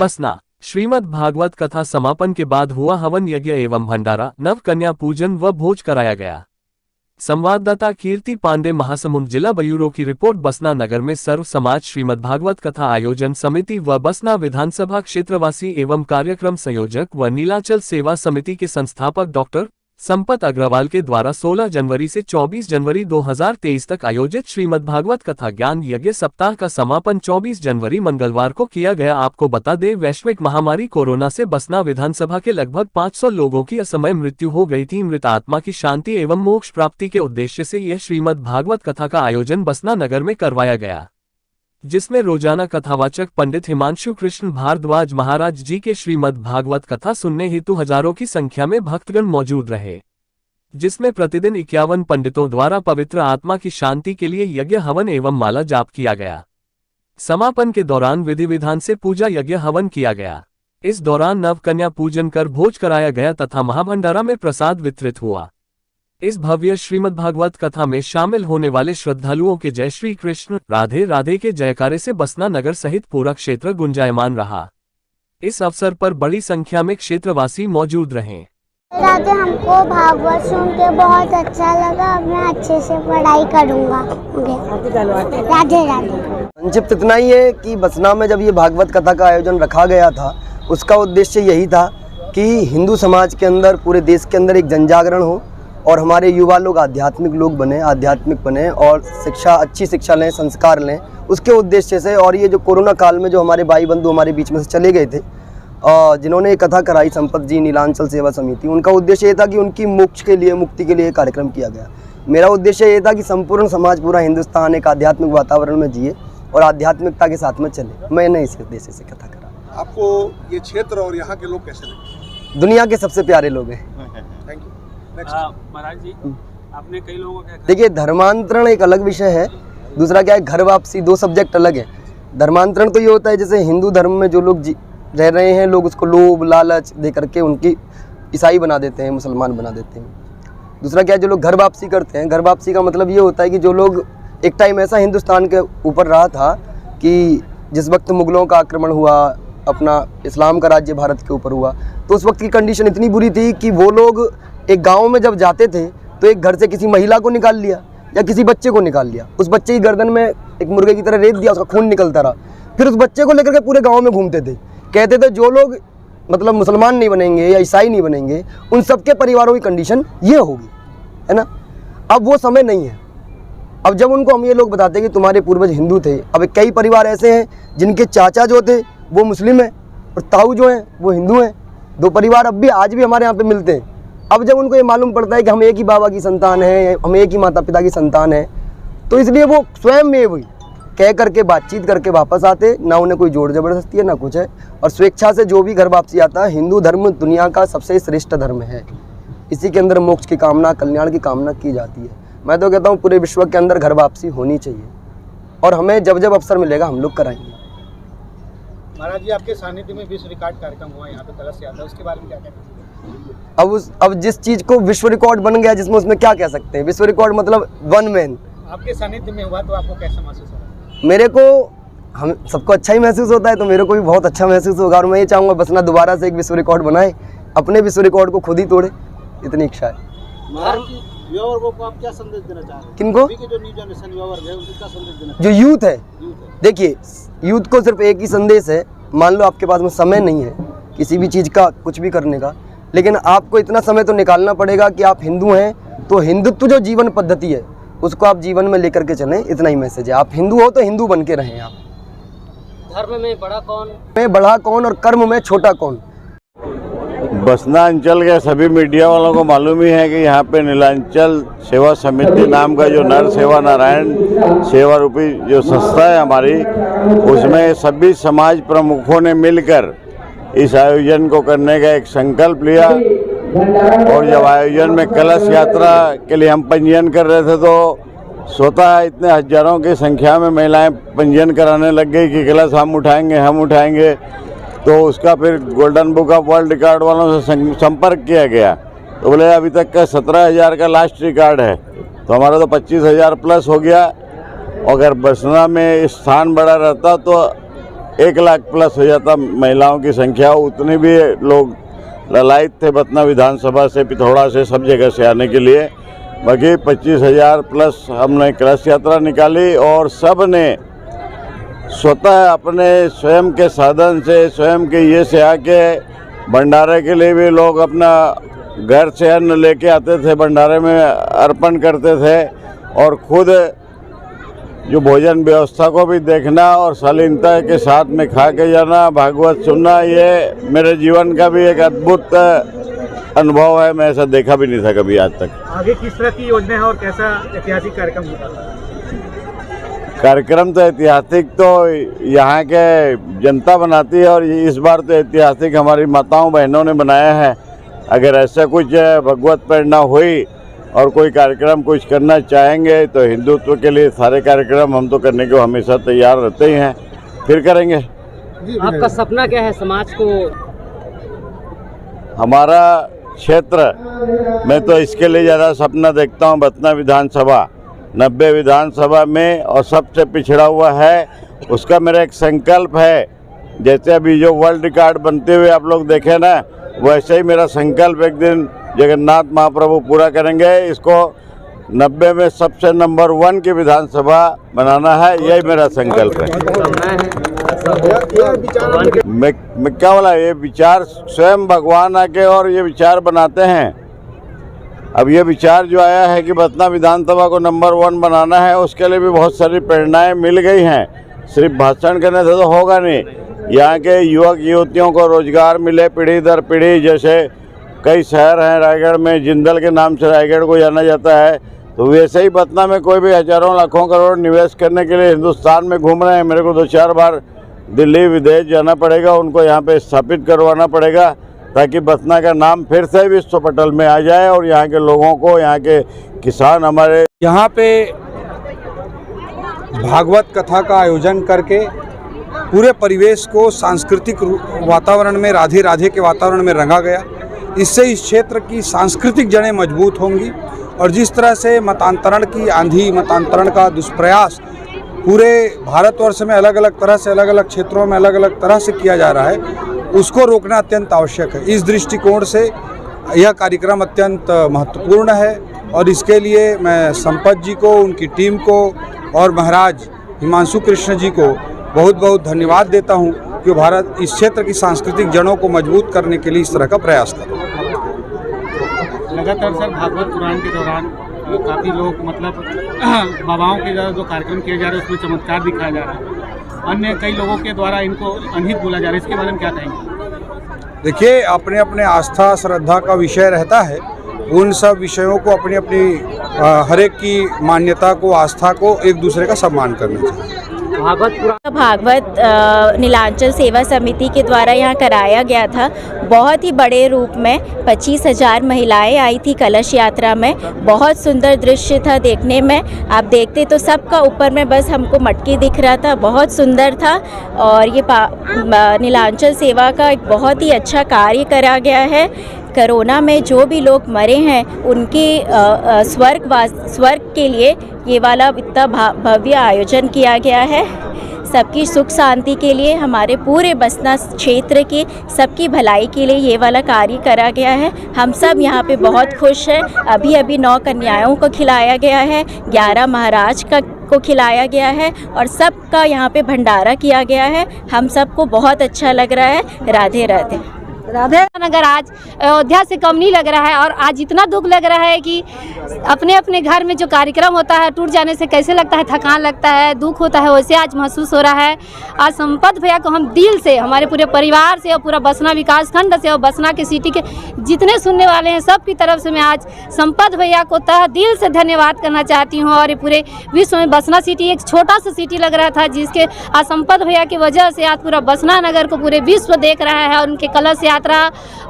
बसना श्रीमद् भागवत कथा समापन के बाद हुआ हवन यज्ञ एवं भंडारा, नव कन्या पूजन व भोज कराया गया। संवाददाता कीर्ति पांडे, महासमुंद जिला ब्यूरो की रिपोर्ट। बसना नगर में सर्व समाज श्रीमद् भागवत कथा आयोजन समिति व बसना विधानसभा क्षेत्रवासी एवं कार्यक्रम संयोजक व नीलाचल सेवा समिति के संस्थापक डॉक्टर संपत अग्रवाल के द्वारा 16 जनवरी से 24 जनवरी 2023 तक आयोजित श्रीमद् भागवत कथा ज्ञान यज्ञ सप्ताह का समापन 24 जनवरी मंगलवार को किया गया। आपको बता दें, वैश्विक महामारी कोरोना से बसना विधानसभा के लगभग 500 लोगों की असमय मृत्यु हो गई थी। मृत आत्मा की शांति एवं मोक्ष प्राप्ति के उद्देश्य से यह श्रीमद् भागवत कथा का आयोजन बसना नगर में करवाया गया, जिसमें रोजाना कथावाचक पंडित हिमांशु कृष्ण भारद्वाज महाराज जी के श्रीमद् भागवत कथा सुनने हेतु हजारों की संख्या में भक्तगण मौजूद रहे, जिसमें प्रतिदिन 51 पंडितों द्वारा पवित्र आत्मा की शांति के लिए यज्ञ हवन एवं माला जाप किया गया। समापन के दौरान विधि विधान से पूजा यज्ञ हवन किया गया। इस दौरान नव कन्या पूजन कर भोज कराया गया तथा महाभंडारा में प्रसाद वितरित हुआ। इस भव्य श्रीमद् भागवत कथा में शामिल होने वाले श्रद्धालुओं के जय श्री कृष्ण राधे राधे के जयकारे से बसना नगर सहित पूरा क्षेत्र गुंजायमान रहा। इस अवसर पर बड़ी संख्या में क्षेत्रवासी मौजूद रहे। राधे, हमको भागवत सुन के बहुत अच्छा लगा। अब मैं अच्छे से पढ़ाई करूंगा। राधे राधे। संक्षिप्त इतना ही है कि बसना में जब ये भागवत कथा का आयोजन रखा गया था, उसका उद्देश्य यही था कि हिंदू समाज के अंदर, पूरे देश के अंदर एक जनजागरण हो और हमारे युवा लोग आध्यात्मिक लोग बने, आध्यात्मिक बने और शिक्षा, अच्छी शिक्षा लें, संस्कार लें, उसके उद्देश्य से। और ये जो कोरोना काल में जो हमारे भाई बंधु हमारे बीच में से चले गए थे, जिन्होंने ये कथा कराई, संपत जी, नीलांचल सेवा समिति, उनका उद्देश्य ये था कि उनकी मोक्ष के लिए, मुक्ति के लिए कार्यक्रम किया गया। मेरा उद्देश्य ये था कि संपूर्ण समाज, पूरा हिंदुस्तान एक आध्यात्मिक वातावरण में जिए और आध्यात्मिकता के साथ में चले। मैंने इस उद्देश्य से कथा करा। आपको ये क्षेत्र और यहाँ के लोग कैसे लगे? दुनिया के सबसे प्यारे लोग हैं। Thank you. महाराज जी, आपने कई लोगों का देखिए, धर्मांतरण एक अलग विषय है, दूसरा क्या है घर वापसी, दो सब्जेक्ट अलग है। धर्मांतरण तो ये होता है जैसे हिंदू धर्म में जो लोग रह रहे हैं, लोग उसको लोभ लालच दे करके उनकी ईसाई बना देते हैं, मुसलमान बना देते हैं। दूसरा क्या है, जो लोग घर वापसी करते हैं, घर वापसी का मतलब ये होता है कि जो लोग, एक टाइम ऐसा हिंदुस्तान के ऊपर रहा था कि जिस वक्त मुगलों का आक्रमण हुआ, अपना इस्लाम का राज्य भारत के ऊपर हुआ, तो उस वक्त की कंडीशन इतनी बुरी थी कि वो लोग एक गांव में जब जाते थे तो एक घर से किसी महिला को निकाल लिया या किसी बच्चे को निकाल लिया, उस बच्चे की गर्दन में एक मुर्गे की तरह रेत दिया, उसका खून निकलता रहा, फिर उस बच्चे को लेकर के पूरे गांव में घूमते थे। कहते थे जो लोग मतलब मुसलमान नहीं बनेंगे या ईसाई नहीं बनेंगे, उन सबके परिवारों की कंडीशन ये होगी, है ना। अब वो समय नहीं है। अब जब उनको हम ये लोग बताते हैं कि तुम्हारे पूर्वज हिंदू थे, अब कई परिवार ऐसे हैं जिनके चाचा जो थे वो मुस्लिम हैं और ताऊ जो हैं वो हिंदू हैं। दो परिवार अब भी, आज भी हमारे यहाँ पे मिलते हैं। अब जब उनको ये मालूम पड़ता है कि हम एक ही बाबा की संतान हैं, हम एक ही माता पिता की संतान हैं, तो इसलिए वो स्वयं में वही कह करके, बातचीत करके वापस आते, ना उन्हें कोई जोर जबरदस्ती है ना कुछ है। और स्वेच्छा से जो भी घर वापसी आता है, हिंदू धर्म दुनिया का सबसे श्रेष्ठ धर्म है। इसी के अंदर मोक्ष की कामना, कल्याण की कामना की जाती है। मैं तो कहता हूँ पूरे विश्व के अंदर घर वापसी होनी चाहिए और हमें जब जब अवसर मिलेगा हम लोग कराएंगे। महाराज जी, आपके सानिध्य में विश्व रिकॉर्ड कार्यक्रम हुआ यहाँ पे कलश यात्रा, उसके बारे में क्या कहना? अब जिस चीज को विश्व रिकॉर्ड बन गया, जिसमें उसमें क्या कह सकते हैं, विश्व रिकॉर्ड मतलब वन मैन। आपके सानिध्य में हुआ तो आपको कैसा महसूस हुआ? मेरे को, हम सबको अच्छा ही महसूस होता है, तो मेरे को भी बहुत अच्छा महसूस होगा और मैं ये चाहूँगा बसना दोबारा से एक विश्व रिकॉर्ड बनाए, अपने विश्व रिकॉर्ड को खुद ही तोड़े, इतनी इच्छा है। युवा वर्गों को आप क्या संदेश देना चाह रहे हैं? किनको? जो न्यू जनरेशन युवा वर्ग है, उनको क्या संदेश देना? जो यूथ है, देखिए यूथ को सिर्फ एक ही संदेश है। मान लो आपके पास में समय नहीं है किसी भी चीज़ का, कुछ भी करने का, लेकिन आपको इतना समय तो निकालना पड़ेगा कि आप हिंदू हैं तो हिंदुत्व जो जीवन पद्धति है उसको आप जीवन में लेकर के चलें। इतना ही मैसेज है। आप हिंदू हो तो हिंदू बन के रहें। आप धर्म में बड़ा कौन, में बड़ा कौन और कर्म में छोटा कौन। बसना अंचल के सभी मीडिया वालों को मालूम ही है कि यहाँ पे नीलांचल सेवा समिति नाम का जो नर सेवा नारायण सेवा रूपी जो संस्था है हमारी, उसमें सभी समाज प्रमुखों ने मिलकर इस आयोजन को करने का एक संकल्प लिया। और जब आयोजन में कलश यात्रा के लिए हम पंजीयन कर रहे थे तो स्वतः इतने हजारों की संख्या में महिलाएं पंजीयन कराने लग गई कि कलश हम उठाएंगे। तो उसका फिर golden book of world record वालों से संपर्क किया गया, तो बोले अभी तक का 17,000 का लास्ट रिकॉर्ड है, तो हमारा तो 25,000 प्लस हो गया। अगर बसना में स्थान बड़ा रहता तो 1 लाख प्लस हो जाता महिलाओं की संख्या, उतने भी लोग ललायत थे बतना विधानसभा से, पिथौरा से, सब जगह से आने के लिए। बाकी 25,000 प्लस हमने कलश यात्रा निकाली और सब ने स्वतः अपने स्वयं के साधन से, स्वयं के ये से आके भंडारे के लिए भी लोग अपना घर से अन्न लेके आते थे, भंडारे में अर्पण करते थे और खुद जो भोजन व्यवस्था को भी देखना और शालीनता के साथ में खा के जाना, भागवत सुनना, ये मेरे जीवन का भी एक अद्भुत अनुभव है। मैं ऐसा देखा भी नहीं था कभी आज तक। आगे किस तरह की योजना है और कैसा ऐतिहासिक कार्यक्रम होगा? कार्यक्रम तो ऐतिहासिक तो यहाँ के जनता बनाती है और इस बार तो ऐतिहासिक हमारी माताओं बहनों ने बनाया है। अगर ऐसा कुछ भगवत प्रेरणा हुई और कोई कार्यक्रम कुछ करना चाहेंगे तो हिंदुत्व के लिए सारे कार्यक्रम हम तो करने को हमेशा तैयार रहते ही हैं, फिर करेंगे। आपका सपना क्या है समाज को? हमारा क्षेत्र मैं तो इसके लिए ज़्यादा सपना देखता हूँ, बतना विधानसभा 90 विधानसभा में और सबसे पिछड़ा हुआ है, उसका मेरा एक संकल्प है। जैसे अभी जो वर्ल्ड रिकॉर्ड बनते हुए आप लोग देखे ना, वैसे ही मेरा संकल्प एक दिन जगन्नाथ महाप्रभु पूरा करेंगे। इसको 90 में सबसे नंबर 1 की विधानसभा बनाना है, यही मेरा संकल्प है। मैं क्या बोला, ये विचार स्वयं भगवान आके और ये विचार बनाते हैं। अब ये विचार जो आया है कि बतना विधानसभा को नंबर 1 बनाना है, उसके लिए भी बहुत सारी प्रेरणाएं मिल गई हैं। सिर्फ भाषण करने से तो होगा नहीं, यहाँ के युवक युवतियों को रोजगार मिले पीढ़ी दर पीढ़ी। जैसे कई शहर हैं रायगढ़ में, जिंदल के नाम से रायगढ़ को जाना जाता है, तो वैसे ही बतना में कोई भी हजारों लाखों करोड़ निवेश करने के लिए हिंदुस्तान में घूम रहे हैं। मेरे को 2-4 बार दिल्ली विदेश जाना पड़ेगा, उनको यहाँ पे स्थापित करवाना पड़ेगा ताकि बतना का नाम फिर से विश्व पटल में आ जाए और यहाँ के लोगों को, यहाँ के किसान हमारे यहाँ पे भागवत कथा का आयोजन करके पूरे परिवेश को सांस्कृतिक वातावरण में, राधे राधे के वातावरण में रंगा गया। इससे इस क्षेत्र की सांस्कृतिक जड़ें मजबूत होंगी और जिस तरह से मतांतरण की आंधी, मतांतरण का दुष्प्रयास पूरे भारतवर्ष में अलग अलग तरह से, अलग अलग क्षेत्रों में अलग अलग तरह से किया जा रहा है, उसको रोकना अत्यंत आवश्यक है। इस दृष्टिकोण से यह कार्यक्रम अत्यंत महत्वपूर्ण है और इसके लिए मैं संपत जी को, उनकी टीम को और महाराज हिमांशु कृष्ण जी को बहुत बहुत धन्यवाद देता हूं कि भारत इस क्षेत्र की सांस्कृतिक जड़ों को मजबूत करने के लिए इस तरह का प्रयास कर रहे हैं। लगातार सर भागवत पुराण के दौरान काफ़ी लोग मतलब बाबाओं के द्वारा जो कार्यक्रम किए जा रहे हैं उसमें चमत्कार दिखाया जा रहा है, अन्य कई लोगों के द्वारा इनको अनहित बोला जा रहा है, इसके बारे में क्या कहेंगे? देखिए, अपने अपने आस्था श्रद्धा का विषय रहता है, उन सब विषयों को अपनी अपनी हर एक की मान्यता को, आस्था को एक दूसरे का सम्मान करना चाहिए। भागवत नीलांचल सेवा समिति के द्वारा यहाँ कराया गया था। बहुत ही बड़े रूप में 25,000 महिलाएं आई थी कलश यात्रा में। बहुत सुंदर दृश्य था देखने में। आप देखते तो सबका ऊपर में बस हमको मटकी दिख रहा था, बहुत सुंदर था। और ये नीलांचल सेवा का एक बहुत ही अच्छा कार्य करा गया है। कोरोना में जो भी लोग मरे हैं उनके स्वर्ग के लिए ये वाला इतना भव्य आयोजन किया गया है। सबकी सुख शांति के लिए, हमारे पूरे बसना क्षेत्र की सबकी भलाई के लिए ये वाला कार्य करा गया है। हम सब यहाँ पे बहुत खुश हैं। अभी 9 कन्याओं को खिलाया गया है, 11 महाराज को खिलाया गया है और सबका यहाँ पे भंडारा किया गया है। हम सबको बहुत अच्छा लग रहा है। राधे राधे। राधे नगर आज अयोध्या से कम नहीं लग रहा है। और आज इतना दुख लग रहा है कि अपने अपने घर में जो कार्यक्रम होता है टूट जाने से कैसे लगता है, थकान लगता है, दुख होता है, वैसे आज महसूस हो रहा है। आज संपत भैया को हम दिल से, हमारे पूरे परिवार से और पूरा बसना विकास खंड से और बसना के सिटी के जितने सुनने वाले हैं सब की तरफ से मैं आज संपत भैया को तहे दिल से धन्यवाद करना चाहती हूँ। और ये पूरे विश्व में बसना सिटी एक छोटा सा सिटी लग रहा था, जिसके आज संपत भैया की वजह से आज पूरा बसना नगर को पूरे विश्व देख रहा है। और उनके कलश यात्रा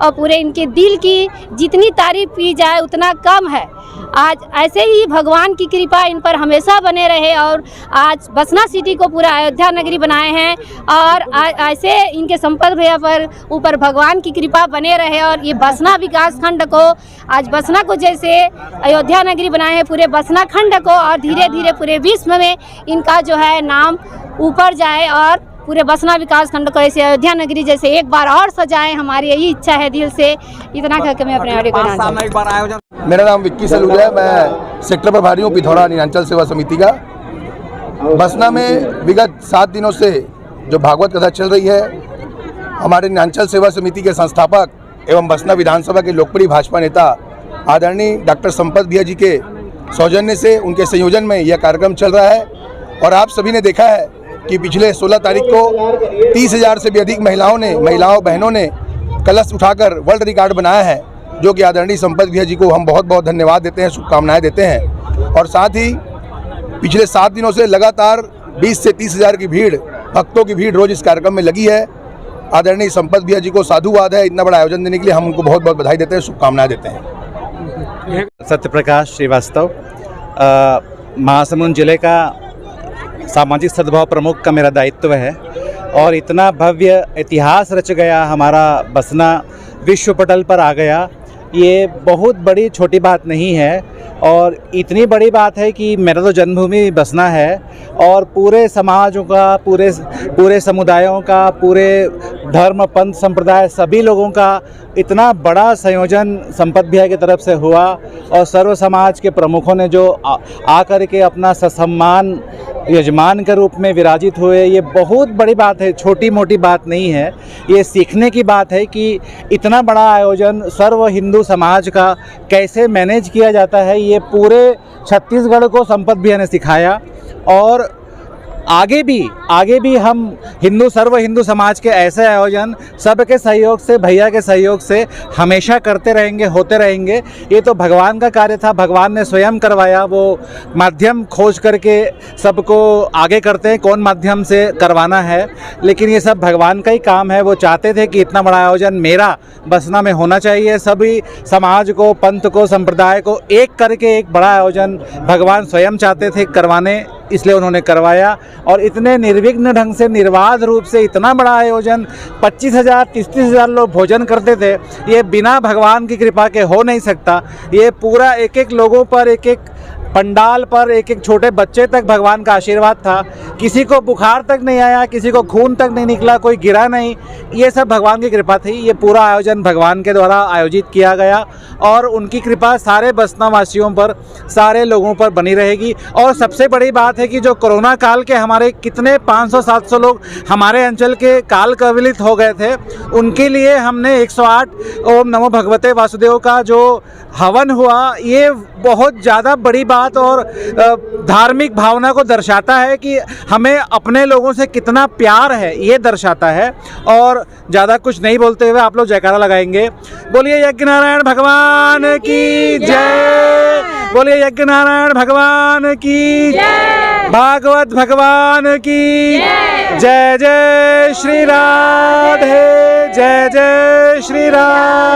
और पूरे इनके दिल की जितनी तारीफ की जाए उतना कम है। आज ऐसे ही भगवान की कृपा इन पर हमेशा बने रहे और आज बसना सिटी को पूरा अयोध्या नगरी बनाए हैं। और ऐसे इनके संपत भैया पर ऊपर भगवान की कृपा बने रहे और ये बसना विकास खंड को, आज बसना को जैसे अयोध्या नगरी बनाए हैं पूरे बसना खंड को, और धीरे धीरे पूरे विश्व में इनका जो है नाम ऊपर जाए और पूरे बसना विकास खंड को ऐसे अयोध्या नगरी जैसे एक बार और सजाएं, हमारी यही इच्छा है दिल से। इतना कहकर मैं अपने ऑडियो को मेरा नाम विक्की सलूजा है, मैं सेक्टर प्रभारी हूँ पिथौरा नीलांचल सेवा समिति का। बसना में विगत 7 दिनों से जो भागवत कथा चल रही है, हमारे नीलांचल सेवा समिति के संस्थापक एवं बसना विधानसभा के लोकप्रिय भाजपा नेता आदरणीय डॉक्टर संपत भैया जी के सौजन्य से, उनके संयोजन में यह कार्यक्रम चल रहा है। और आप सभी ने देखा है कि पिछले 16 तारीख को 30,000 से भी अधिक महिलाओं बहनों ने कलश उठाकर वर्ल्ड रिकॉर्ड बनाया है, जो कि आदरणीय संपत भैया जी को हम बहुत बहुत धन्यवाद देते हैं, शुभकामनाएं देते हैं। और साथ ही पिछले 7 दिनों से लगातार 20 से 30,000 की भीड़, भक्तों की भीड़ रोज इस कार्यक्रम में लगी है। आदरणीय संपत भैया जी को साधुवाद है, इतना बड़ा आयोजन देने के लिए हम उनको बहुत बहुत बधाई देते हैं, शुभकामनाएं देते हैं। सत्यप्रकाश श्रीवास्तव, महासमुंद जिले का सामाजिक सद्भाव प्रमुख का मेरा दायित्व है। और इतना भव्य इतिहास रच गया, हमारा बसना विश्व पटल पर आ गया, ये बहुत बड़ी छोटी बात नहीं है। और इतनी बड़ी बात है कि मेरा तो जन्मभूमि बसना है और पूरे समाजों का, पूरे समुदायों का, पूरे धर्म पंथ संप्रदाय सभी लोगों का इतना बड़ा संयोजन संपत भैया की तरफ से हुआ। और सर्व समाज के प्रमुखों ने जो आकर के अपना ससम्मान यजमान के रूप में विराजित हुए, ये बहुत बड़ी बात है, छोटी मोटी बात नहीं है। ये सीखने की बात है कि इतना बड़ा आयोजन सर्व हिंदू समाज का कैसे मैनेज किया जाता है, ये पूरे छत्तीसगढ़ को संपत भैया ने सिखाया। और आगे भी हम सर्व हिंदू समाज के ऐसे आयोजन सबके सहयोग से, भैया के सहयोग से हमेशा करते रहेंगे, होते रहेंगे। ये तो भगवान का कार्य था, भगवान ने स्वयं करवाया। वो माध्यम खोज करके सबको आगे करते हैं कौन माध्यम से करवाना है, लेकिन ये सब भगवान का ही काम है। वो चाहते थे कि इतना बड़ा आयोजन मेरा बसना में होना चाहिए, सभी समाज को, पंथ को, संप्रदाय को एक करके एक बड़ा आयोजन भगवान स्वयं चाहते थे करवाने, इसलिए उन्होंने करवाया। और इतने निर्विघ्न ढंग से, निर्बाध रूप से इतना बड़ा आयोजन, 25,000 30,000 लोग भोजन करते थे, ये बिना भगवान की कृपा के हो नहीं सकता। ये पूरा एक एक लोगों पर, एक एक पंडाल पर, एक एक छोटे बच्चे तक भगवान का आशीर्वाद था। किसी को बुखार तक नहीं आया, किसी को खून तक नहीं निकला, कोई गिरा नहीं, ये सब भगवान की कृपा थी। ये पूरा आयोजन भगवान के द्वारा आयोजित किया गया और उनकी कृपा सारे बसना वासियों पर, सारे लोगों पर बनी रहेगी। और सबसे बड़ी बात है कि जो कोरोना काल के हमारे कितने 500-700 लोग हमारे अंचल के काल कवलित हो गए थे, उनके लिए हमने 108 ओम नमो भगवते वासुदेव का जो हवन हुआ, ये बहुत ज़्यादा बड़ी बात और धार्मिक भावना को दर्शाता है कि हमें अपने लोगों से कितना प्यार है, ये दर्शाता है। और ज़्यादा कुछ नहीं बोलते हुए आप लोग जयकारा लगाएंगे। बोलिए यज्ञ नारायण भगवान की जय, बोलिए यज्ञ नारायण भगवान की जय, भागवत भगवान की जय। जय श्री राधे, जय जय श्री राधे।